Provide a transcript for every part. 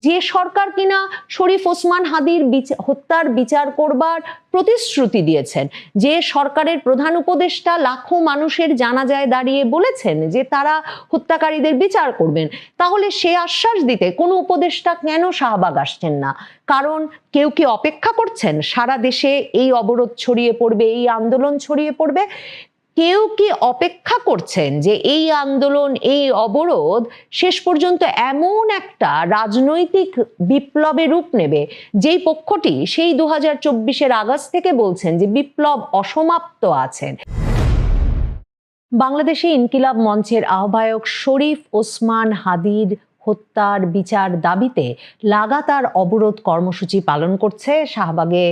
যে সরকার কিনা শরীফ ওসমান হাদির হত্যার বিচার করবার প্রতিশ্রুতি দিয়েছেন, যে সরকারের প্রধান উপদেষ্টা লাখো মানুষের জানাজায় দাঁড়িয়ে বলেছেন যে তারা হত্যাকারীদের বিচার করবেন, তাহলে সে আশ্বাস দিতে কোনো উপদেষ্টা কেন শাহবাগ আসছেন না? কারণ কেউ কি অপেক্ষা করছেন সারা দেশে এই অবরোধ ছড়িয়ে পড়বে, এই আন্দোলন ছড়িয়ে পড়বে? কেউ কি অপেক্ষা করছেন যে এই আন্দোলন, এই অবরোধ শেষ পর্যন্ত এমন একটা রাজনৈতিক বিপ্লবে রূপ নেবে যেই পক্ষটি সেই 2024-এর আগস্ট থেকে বলছেন যে বিপ্লব অসমাপ্ত আছেন? বাংলাদেশে ইনকিলাব মঞ্চের আহ্বায়ক শরীফ ওসমান হাদির হত্যার বিচার দাবিতে লাগাতার অবরোধ কর্মসূচি পালন করছে শাহবাগে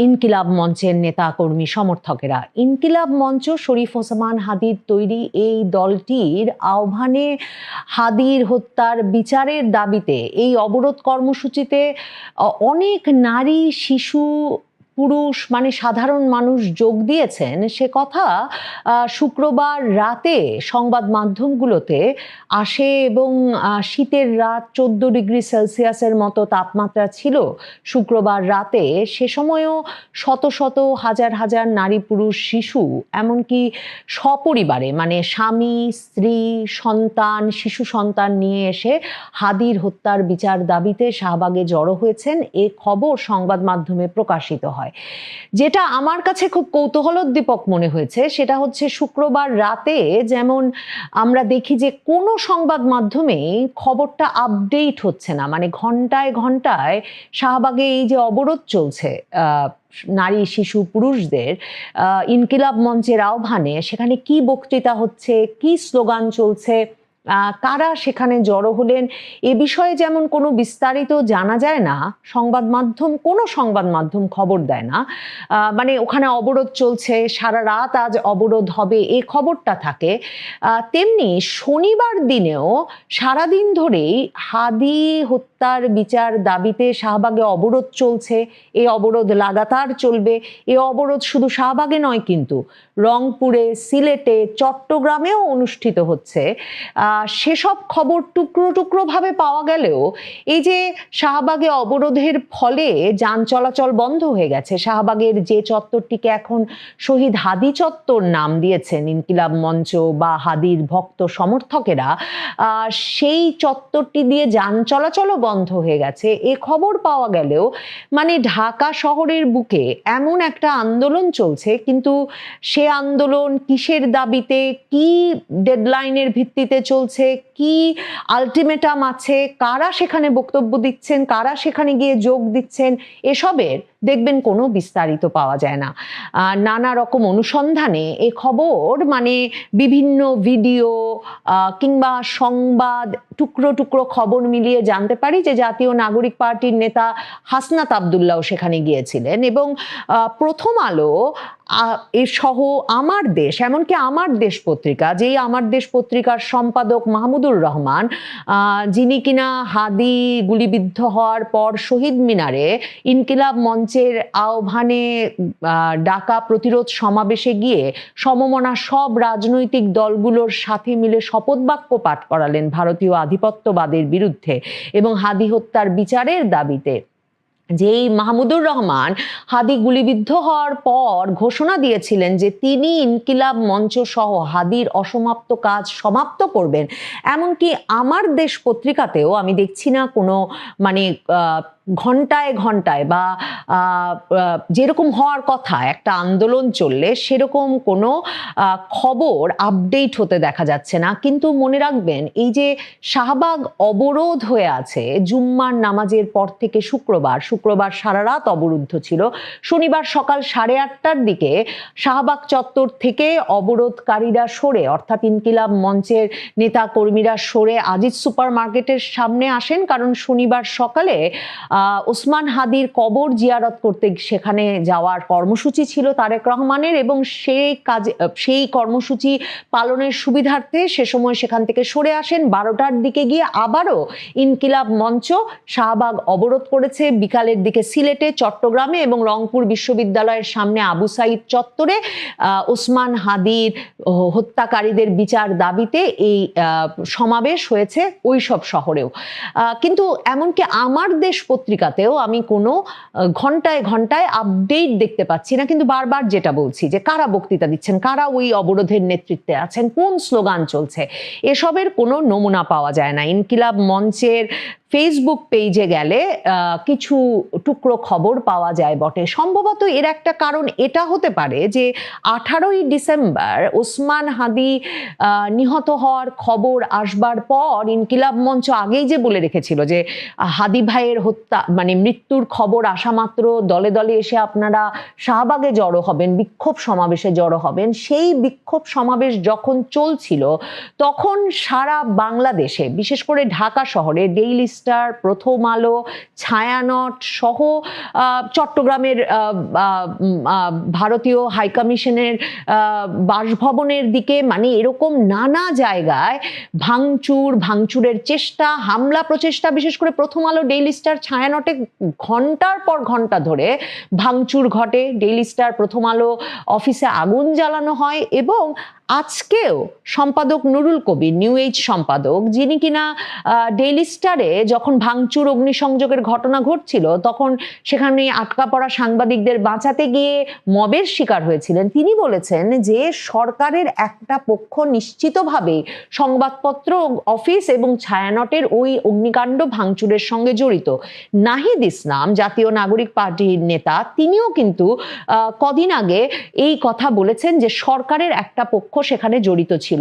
ইনকিলাব মঞ্চের নেতা কর্মী সমর্থকেরা। ইনকিলাব মঞ্চ শরীফ ওসমান হাদির তৈরি এই দলটির আহ্বানে হাদির হত্যার বিচারের দাবিতে এই অবরোধ কর্মসূচিতে অনেক নারী, শিশু, পুরুষ মানে সাধারণ মানুষ যোগ দিয়েছেন, সে কথা শুক্রবার রাতে সংবাদ মাধ্যমগুলোতে আসে এবং শীতের রাত 14 ডিগ্রি সেলসিয়াসের মতো তাপমাত্রা ছিল শুক্রবার রাতে। সে সময়ও শত শত হাজার হাজার নারী, পুরুষ, শিশু, এমনকি সপরিবারে মানে স্বামী, স্ত্রী, সন্তান, শিশু সন্তান নিয়ে এসে হাদির হত্যার বিচার দাবিতে শাহবাগে জড়ো হয়েছেন। এ খবর সংবাদ মাধ্যমে প্রকাশিত হয়। যেটা আমার কাছে খুব কৌতূহলোদ্দীপক মনে হয়েছে সেটা হচ্ছে শুক্রবার রাতে যেমন আমরা দেখি যে কোনো সংবাদ মাধ্যমে খবরটা আপডেট হচ্ছে না, মানে ঘন্টায় ঘন্টায় শাহবাগে এই যে অবরোধ চলছে নারী, শিশু, পুরুষদের ইনকিলাব মঞ্চের আহ্বানে, সেখানে কি বক্তৃতা হচ্ছে, কি স্লোগান চলছে, কারা সেখানে জড়ো হলেন, এ বিষয়ে যেমন কোনো বিস্তারিত জানা যায় না, কোনো সংবাদ মাধ্যম খবর দেয় না। মানে ওখানে অবরোধ চলছে, সারা রাত আজ অবরোধ হবে এ খবরটা থাকে। তেমনি শনিবার দিনেও সারাদিন ধরেই হাদি হত্যার বিচার দাবিতে শাহবাগে অবরোধ চলছে। এই অবরোধ লাগাতার চলবে। এ অবরোধ শুধু শাহবাগে নয়, কিন্তু রংপুরে, সিলেটে, চট্টগ্রামেও অনুষ্ঠিত হচ্ছে। সেসব খবর টুকরো টুকরো ভাবে পাওয়া গেলেও এই যে শাহবাগে অবরোধের ফলে যান চলাচল বন্ধ হয়ে গেছে, শাহবাগের যে চত্বরটিকে এখন শহীদ হাদি চত্বর নাম দিয়েছেন ইনকিলাব মঞ্চ বা হাদির ভক্ত সমর্থকেরা, সেই চত্বরটি দিয়ে যান চলাচলও বন্ধ হয়ে গেছে। এ খবর পাওয়া গেলেও মানে ঢাকা শহরের বুকে এমন একটা আন্দোলন চলছে, কিন্তু সে আন্দোলন কিসের দাবিতে, কি ডেডলাইনের ভিত্তিতে চলছে, কি আলটিমেটাম আছে, কারা সেখানে বক্তব্য দিচ্ছেন, কারা সেখানে গিয়ে যোগ দিচ্ছেন, এসবের দেখবেন কোনো বিস্তারিত পাওয়া যায় না। নানা রকম অনুসন্ধানে এ খবর মানে বিভিন্ন ভিডিও কিংবা সংবাদ টুকরো টুকরো খবর মিলিয়ে জানতে পারি যে জাতীয় নাগরিক পার্টির নেতা হাসনাত আব্দুল্লাহ সেখানে গিয়েছিলেন এবং প্রথম আলো এর সহ আমার দেশ, এমনকি আমার দেশ পত্রিকা, যেই আমার দেশ পত্রিকার সম্পাদক মাহমুদুর রহমান, যিনি কিনা হাদি গুলিবিদ্ধ হওয়ার পর শহীদ মিনারে ইনকিলাব মঞ্চের আহ্বানে ডাকা প্রতিরোধ সমাবেশে গিয়ে সমমনা সব রাজনৈতিক দলগুলোর সাথে মিলে শপথ বাক্য পাঠ করালেন ভারতীয় আধিপত্যবাদের বিরুদ্ধে এবং হাদি হত্যার বিচারের দাবিতে। যেই মাহমুদুর রহমান হাদি গুলিবিদ্ধ হওয়ার পর ঘোষণা দিয়েছিলেন যে তিনি ইনকিলাব মঞ্চ সহ হাদির অসমাপ্ত কাজ সমাপ্ত করবেন, এমনকি আমার দেশ পত্রিকাতেও আমি দেখছি না কোনো মানে ঘন্টায় ঘন্টায় বা যেরকম হওয়ার কথা একটা আন্দোলন চললে সেরকম কোনো খবর আপডেট হতে দেখা যাচ্ছে না। কিন্তু মনে রাখবেন, এই যে শাহবাগ অবরোধ হয়ে আছে জুম্মার নামাজের পর থেকে শুক্রবার সারা রাত অবরুদ্ধ ছিল। শনিবার সকাল 8:30টার দিকে শাহবাগ চত্বর থেকে অবরোধকারীরা সরে, অর্থাৎ ইনকিলাব মঞ্চের নেতা কর্মীরা সরে আজিজ সুপার মার্কেটের সামনে আসেন, কারণ শনিবার সকালে ওসমান হাদির কবর জিয়ারত করতে সেখানে যাওয়ার কর্মসূচি ছিল তারেক রহমানের এবং সেই কর্মসূচি পালনের সুবিধার্থে সে সময় সেখান থেকে সরে আসেন। 12টার দিকে গিয়ে আবারও ইনকিলাব মঞ্চ শাহবাগ অবরোধ করেছে। বিকাল বিকালের দিকে সিলেটে, চট্টগ্রামে এবং রংপুর বিশ্ববিদ্যালয়ের সামনে আবু সাইদ চত্বরে ওসমান হাদির হত্যাকারীদের বিচার দাবিতে এই সমাবেশ হয়েছে ওই সব শহরেও। কিন্তু এমনকি আমার দেশ পত্রিকাতেও আমি কোনো ঘন্টায় ঘন্টায় আপডেট দেখতে পাচ্ছি না, কিন্তু বারবার যেটা বলছি যে কারা বক্তৃতা দিচ্ছেন, কারা ওই অবরোধের নেতৃত্বে আছেন, কোন স্লোগান চলছে, এসবের কোনো নমুনা পাওয়া যায় না। ইনকিলাব মঞ্চের ফেসবুক পেজে গেলে কিছু টুকরো খবর পাওয়া যায় বটে। সম্ভবত এর একটা কারণ এটা হতে পারে যে 18ই ডিসেম্বর ওসমান হাদি নিহত হওয়ার খবর আসবার পর ইনকিলাব মঞ্চ আগেই যে বলে রেখেছিল যে হাদি ভাইয়ের হত্যা মানে মৃত্যুর খবর আসা মাত্র দলে দলে এসে আপনারা শাহবাগে জড়ো হবেন, বিক্ষোভ সমাবেশে জড়ো হবেন। সেই বিক্ষোভ সমাবেশ যখন চলছিল তখন সারা বাংলাদেশে, বিশেষ করে ঢাকা শহরে ডেইলি স্টার, প্রথম আলো, ছায়ানট সহ চট্টগ্রামের ভারতীয় হাইকমিশনের বাসভবনের দিকে, মানে এরকম নানা জায়গায় ভাঙচুরের চেষ্টা, হামলা প্রচেষ্টা, বিশেষ করে প্রথম আলো, ডেইলি স্টার, ছায়ানটে ঘন্টার পর ঘন্টা ধরে ভাঙচুর ঘটে। ডেইলি স্টার, প্রথম আলো অফিসে আগুন জ্বালানো হয় এবং আজকেও সম্পাদক নুরুল কবির, নিউ এজ সম্পাদক, যিনি কিনা ডেইলি স্টারে যখন ভাঙচুর অগ্নিসংযোগের ঘটনা ঘটছিল তখন সেখানে আটকা পড়া সাংবাদিকদের বাঁচাতে গিয়ে মবের শিকার হয়েছিলেন, তিনি বলেছেন যে সরকারের একটা পক্ষ নিশ্চিতভাবে সংবাদপত্র, অফিস এবং ছায়ানটের ওই অগ্নিকাণ্ড ভাঙচুরের সঙ্গে জড়িত। নাহিদ ইসলাম, জাতীয় নাগরিক পার্টির নেতা, তিনিও কিন্তু কদিন আগে এই কথা বলেছেন যে সরকারের একটা পক্ষ সেখানে জড়িত ছিল।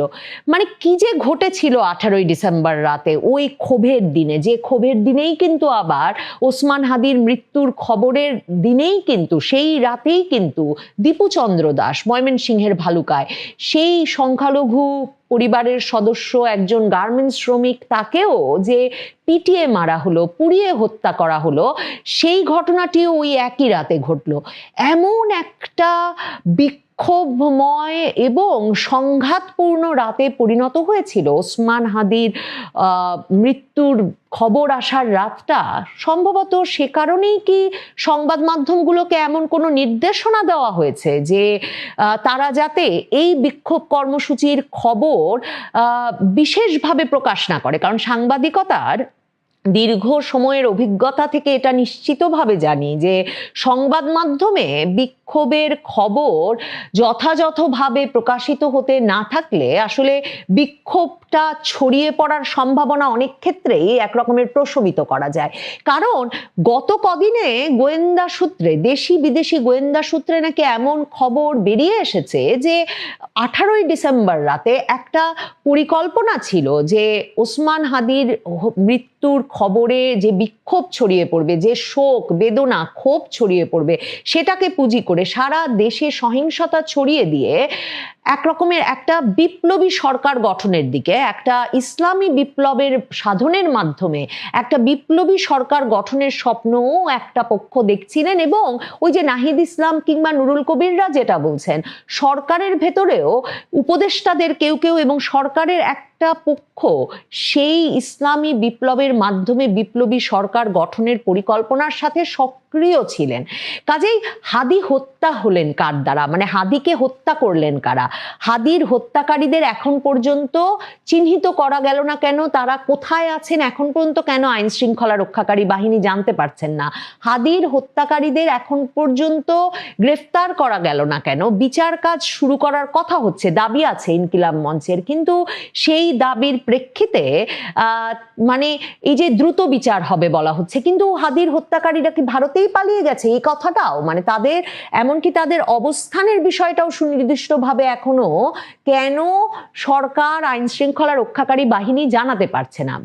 মানে কি যে ঘটেছিল 18ই ডিসেম্বর রাতে, ওই ক্ষোভের দিনে, যে ক্ষোভের দিনেই কিন্তু আবার ওসমান হাদির মৃত্যুর খবরের দিনেই কিন্তু, সেই রাতেই কিন্তু দীপু চন্দ্র দাস ময়মনসিংহের ভালুকায়, সেই সংখ্যালঘু পরিবারের সদস্য একজন গার্মেন্টস শ্রমিক, তাকেও যে পিটিয়ে মারা হলো, পুড়িয়ে হত্যা করা হলো, সেই ঘটনাটিও ওই একই রাতে ঘটলো। এমন একটা বিক্ষোভময় এবং সংঘাতপূর্ণ রাতে পরিণত হয়েছিল ওসমান হাদির মৃত্যুর খবর আসার রাতটা। সম্ভবত সে কারণেই কি সংবাদ মাধ্যমগুলোকে এমন কোনো নির্দেশনা দেওয়া হয়েছে যে তারা যাতে এই বিক্ষোভ কর্মসূচির খবর বিশেষভাবে প্রকাশ না করে। কারণ সাংবাদিকতার দীর্ঘ সময়ের অভিজ্ঞতা থেকে এটা নিশ্চিতভাবে জানি যে সংবাদ মাধ্যমে বিক্ষোভের খবর যথাযথভাবে প্রকাশিত হতে না থাকলে আসলে বিক্ষোভটা ছড়িয়ে পড়ার সম্ভাবনা অনেক ক্ষেত্রেই একরকমের প্রশমিত করা যায়। কারণ গত কদিনে গোয়েন্দা সূত্রে, দেশি বিদেশি গোয়েন্দা সূত্রে নাকি এমন খবর বেরিয়ে এসেছে যে 18ই ডিসেম্বর রাতে একটা পরিকল্পনা ছিল যে ওসমান হাদির মৃত্যুর খবরে যে বিক্ষোভ ছড়িয়ে পড়বে, যে শোক, বেদনা, ক্ষোভ ছড়িয়ে পড়বে, সেটাকে পুঁজি করে সারা দেশে সহিংসতা ছড়িয়ে দিয়ে একরকমের একটা বিপ্লবী সরকার গঠনের দিকে, একটা ইসলামী বিপ্লবের সাধনের মাধ্যমে একটা বিপ্লবী সরকার গঠনের স্বপ্নও একটা পক্ষ দেখছিলেন। এবং ওই যে নাহিদ ইসলাম কিংবা নুরুল কবিররা যেটা বলছেন, সরকারের ভেতরেও উপদেষ্টাদের কেউ কেউ এবং সরকারের একটা পক্ষ সেই ইসলামী বিপ্লবের মাধ্যমে বিপ্লবী সরকার গঠনের পরিকল্পনার সাথে সক্রিয় ছিলেন। কাজেই হাদি হত্যা হলেন কার দ্বারা, মানে হাদিকে হত্যা করলেন কারা? হাদির হত্যাকারীদের এখন পর্যন্ত চিহ্নিত করা গেল না কেন? তারা কোথায় আছেন এখন পর্যন্ত কেন আইন শৃঙ্খলা রক্ষাকারী বাহিনী জানতে পারছেন না? হাদির হত্যাকারীদের এখন পর্যন্ত গ্রেফতার করা গেল না কেন? বিচার কাজ শুরু করার কথা হচ্ছে, দাবি আছে ইনকিলাব মঞ্চের, কিন্তু সেই দাবির প্রেক্ষিতে মানে এই যে দ্রুত বিচার হবে বলা হচ্ছে, কিন্তু হাদির হত্যাকারীরা কি ভারতেই পালিয়ে গেছে এই কথাটাও, মানে তাদের এমনকি তাদের অবস্থানের বিষয়টাও সুনির্দিষ্টভাবে এখনো কেন সরকার, আইন শৃঙ্খলা রক্ষাকারী বাহিনী জানাতে পারছে না?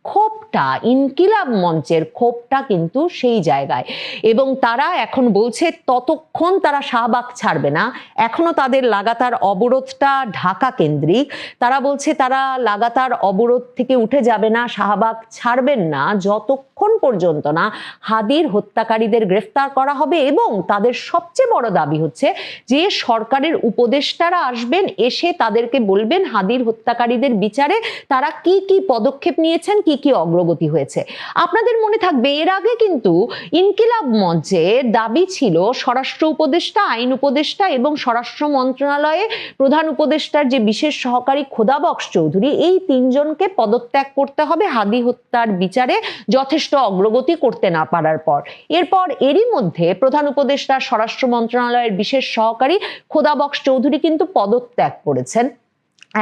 ক্ষোভটা, ইনকিলাব মঞ্চের ক্ষোভটা কিন্তু সেই জায়গায়। এবং তারা এখন বলছে ততক্ষণ তারা শাহবাগ ছাড়বে না। এখনো তাদের লাগাতার অবরোধটা ঢাকা কেন্দ্রিক। তারা বলছে তারা লাগাতার অবরোধ থেকে উঠে যাবে না, শাহবাগ ছাড়বেন না যতক্ষণ পর্যন্ত না হাদির হত্যাকারীদের গ্রেফতার করা হবে। এবং তাদের সবচেয়ে বড় দাবি হচ্ছে যে সরকারের উপদেষ্টারা আসবেন, এসে তাদেরকে বলবেন হাদির হত্যাকারীদের বিচারে তারা কি কি পদক্ষেপ নিয়েছেন, কি কি অগ্রগতি হয়েছে। আপনাদের মনে থাকবে এর আগে কিন্তু ইনকিলাব মঞ্চের দাবি ছিল স্বরাষ্ট্র উপদেষ্টা, আইন উপদেষ্টা এবং স্বরাষ্ট্র মন্ত্রণালয়ে প্রধান উপদেষ্টার যে বিশেষ সহকারী খোদা বক্স চৌধুরী, এই তিনজনকে পদত্যাগ করতে হবে হাদি হত্যার বিচারে যথেষ্ট অগ্রগতি করতে না পারার পর। এরপর এরই মধ্যে প্রধান উপদেষ্টা স্বরাষ্ট্র মন্ত্রণালয়ের বিশেষ সহকারী খোদা বক্স চৌধুরী কিন্তু পদত্যাগ করেছেন।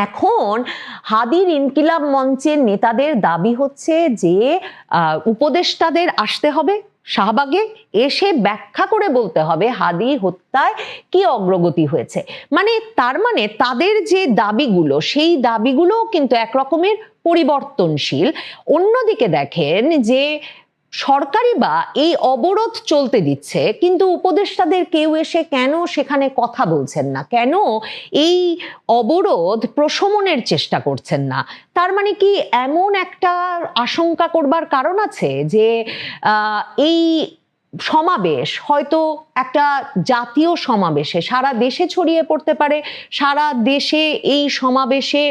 এখন হাদির ইনকিলাব মঞ্চের নেতাদের দাবি হচ্ছে যে উপদেষ্টাদের আসতে হবে শাহবাগে, এসে ব্যাখ্যা করে বলতে হবে হাদি হত্যায় কি অগ্রগতি হয়েছে। মানে তার মানে তাদের যে দাবিগুলো, সেই দাবিগুলো কিন্তু একরকমের পরিবর্তনশীল। অন্যদিকে দেখেন যে সরকারি বা এই অবরোধ চলতে দিচ্ছে, কিন্তু উপদেষ্টাদের কেউ এসে কেন সেখানে কথা বলছেন না, কেন এই অবরোধ প্রশমনের চেষ্টা করছেন না? তার মানে কি এমন একটা আশঙ্কা করবার কারণ আছে যে এই সমাবেশ হয়তো একটা জাতীয় সমাবেশে সারা দেশে ছড়িয়ে পড়তে পারে, সারা দেশে এই সমাবেশে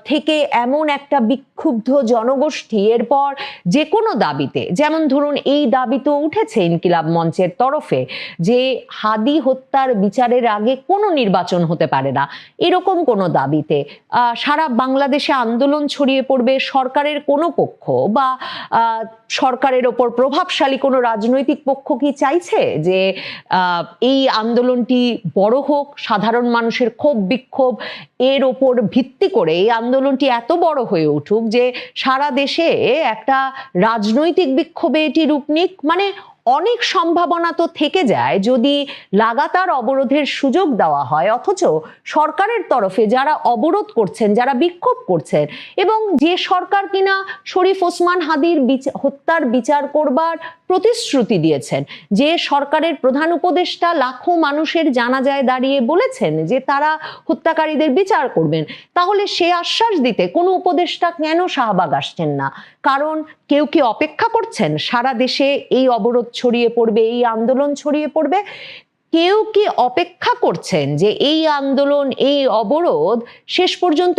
থেকে এমন একটা বিক্ষুব্ধ জনগোষ্ঠী এরপর যে কোনো দাবিতে, যেমন ধরুন এই দাবি তো উঠেছে ইনকিলাব মঞ্চের তরফে যে হাদি হত্যার বিচারের আগে কোনো নির্বাচন হতে পারে না, এরকম কোনো দাবিতে সারা বাংলাদেশে আন্দোলন ছড়িয়ে পড়বে। সরকারের কোনো পক্ষ বা সরকারের ওপর প্রভাবশালী কোনো রাজনৈতিক পক্ষ কি চাইছে যে এই আন্দোলনটি বড় হোক, সাধারণ মানুষের ক্ষোভ বিক্ষোভ এর ওপর ভিত্তি করে এই আন্দোলনটি এত বড় হয়ে উঠুক যে সারা দেশে একটা রাজনৈতিক বিক্ষোভে এটি রূপ নিক? মানে অনেক সম্ভাবনা তো থেকে যায় যদি লাগাতার অবরোধের সুযোগ দেওয়া হয়, অথচ সরকারের তরফে যারা অবরোধ করছেন, যারা বিক্ষোভ করছেন, এবং যে সরকার কিনা শরীফ ওসমান হাদির হত্যার বিচার করবার প্রতিশ্রুতি দিয়েছেন, যে সরকারের প্রধান উপদেষ্টা লাখো মানুষের জানাজায় দাঁড়িয়ে বলেছেন যে তারা হত্যাকারীদের বিচার করবেন, তাহলে সে আশ্বাস দিতে কোনো উপদেষ্টা কেন শাহবাগ আসছেন না? কারণ কেউ কি অপেক্ষা করছেন সারা দেশে এই অবরোধ ছড়িয়ে পড়বে, এই আন্দোলন ছড়িয়ে পড়বে? কেউ কি অপেক্ষা করছেন যে এই আন্দোলন, এই অবরোধ শেষ পর্যন্ত